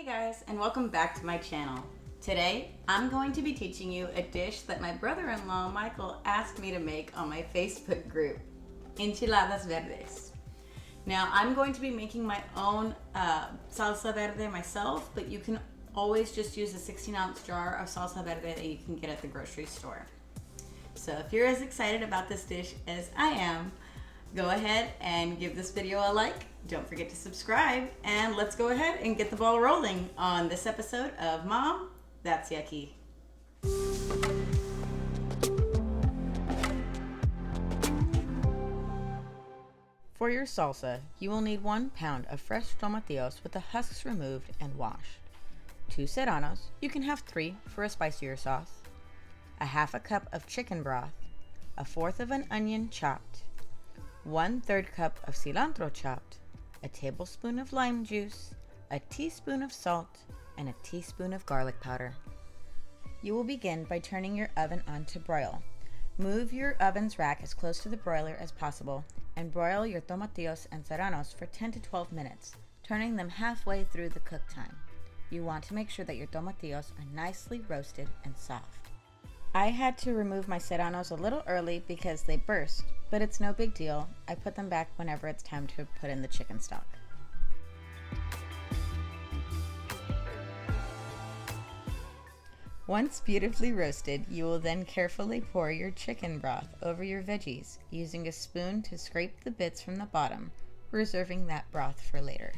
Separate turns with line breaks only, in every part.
guys, and welcome back to my channel. Today, I'm going to be teaching you a dish that my brother-in-law Michael asked me to make on my Facebook group, Enchiladas Verdes. Now, I'm going to be making my own salsa verde myself, but you can always just use a 16-ounce jar of salsa verde that you can get at the grocery store. So if you're as excited about this dish as I am, go ahead and give this video a like. Don't forget to subscribe, and let's go ahead and get the ball rolling on this episode of Mom, That's Yucky. For your salsa, you will need 1 pound of fresh tomatillos with the husks removed and washed, 2 serranos, you can have 3 for a spicier sauce, a half a cup of chicken broth, a fourth of an onion chopped, 1/3 cup of cilantro chopped, a tablespoon of lime juice, a teaspoon of salt, and a teaspoon of garlic powder. You will begin by turning your oven on to broil. Move your oven's rack as close to the broiler as possible and broil your tomatillos and serranos for 10 to 12 minutes, turning them halfway through the cook time. You want to make sure that your tomatillos are nicely roasted and soft. I had to remove my serranos a little early because they burst, but it's no big deal. I put them back whenever it's time to put in the chicken stock. Once beautifully roasted, you will then carefully pour your chicken broth over your veggies, using a spoon to scrape the bits from the bottom, reserving that broth for later.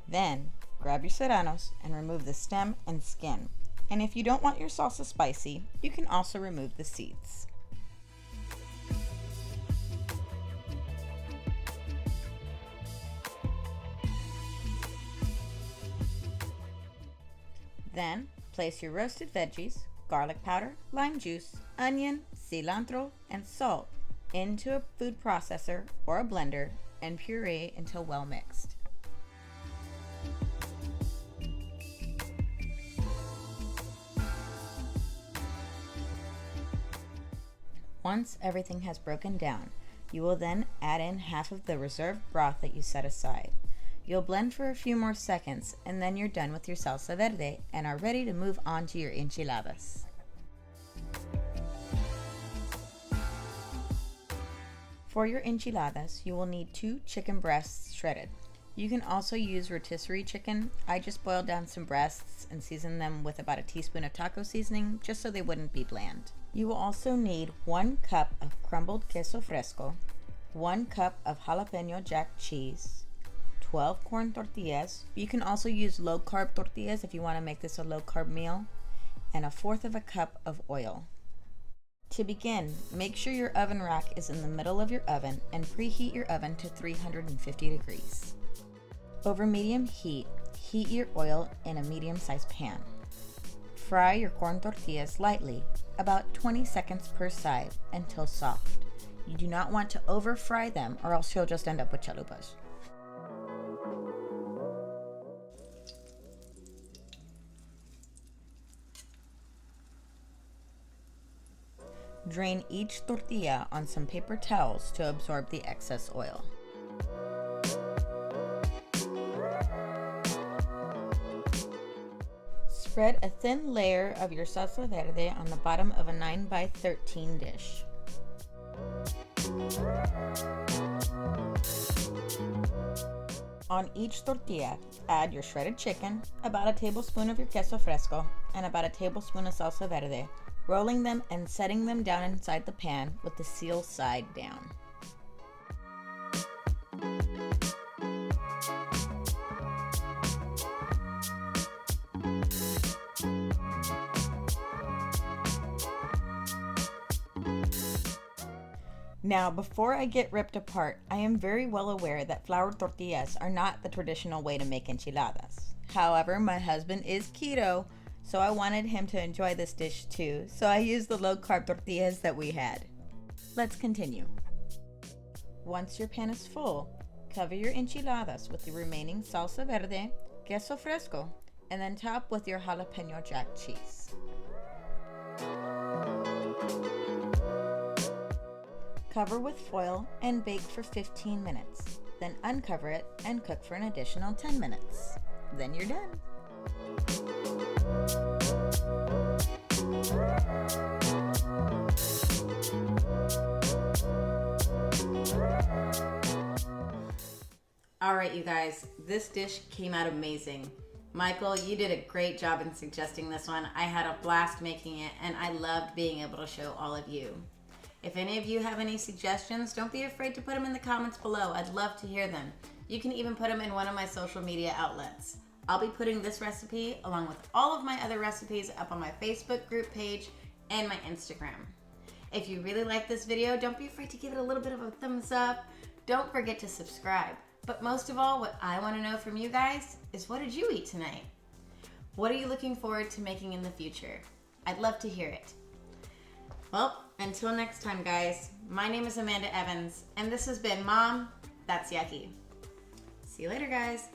Then, grab your serranos and remove the stem and skin. And if you don't want your salsa spicy, you can also remove the seeds. Then, place your roasted veggies, garlic powder, lime juice, onion, cilantro, and salt into a food processor or a blender and puree until well mixed. Once everything has broken down, you will then add in half of the reserved broth that you set aside. You'll blend for a few more seconds, and then you're done with your salsa verde and are ready to move on to your enchiladas. For your enchiladas, you will need 2 chicken breasts shredded. You can also use rotisserie chicken. I just boiled down some breasts and seasoned them with about a teaspoon of taco seasoning just so they wouldn't be bland. You will also need 1 cup of crumbled queso fresco, 1 cup of jalapeno jack cheese, 12 corn tortillas. You can also use low carb tortillas if you want to make this a low carb meal, and 1/4 of a cup of oil. To begin, make sure your oven rack is in the middle of your oven and preheat your oven to 350 degrees. Over medium heat, heat your oil in a medium-sized pan. Fry your corn tortillas lightly, about 20 seconds per side, until soft. You do not want to over fry them or else you'll just end up with chalupas. Drain each tortilla on some paper towels to absorb the excess oil. Spread a thin layer of your salsa verde on the bottom of a 9x13 dish. On each tortilla, add your shredded chicken, about a tablespoon of your queso fresco, and about a tablespoon of salsa verde, rolling them and setting them down inside the pan with the seal side down. Now, before I get ripped apart, I am very well aware that floured tortillas are not the traditional way to make enchiladas. However, my husband is keto, so I wanted him to enjoy this dish too, so I used the low-carb tortillas that we had. Let's continue. Once your pan is full, cover your enchiladas with the remaining salsa verde, queso fresco, and then top with your jalapeno jack cheese. Cover with foil and bake for 15 minutes. Then uncover it and cook for an additional 10 minutes. Then you're done. All right, you guys, this dish came out amazing. Michael, you did a great job in suggesting this one. I had a blast making it, and I loved being able to show all of you. If any of you have any suggestions, don't be afraid to put them in the comments below. I'd love to hear them. You can even put them in one of my social media outlets. I'll be putting this recipe along with all of my other recipes up on my Facebook group page and my Instagram. If you really like this video, don't be afraid to give it a little bit of a thumbs up. Don't forget to subscribe. But most of all, what I want to know from you guys is, what did you eat tonight? What are you looking forward to making in the future? I'd love to hear it. Well, until next time, guys, my name is Amanda Evans, and this has been Mom, That's Yucky. See you later, guys.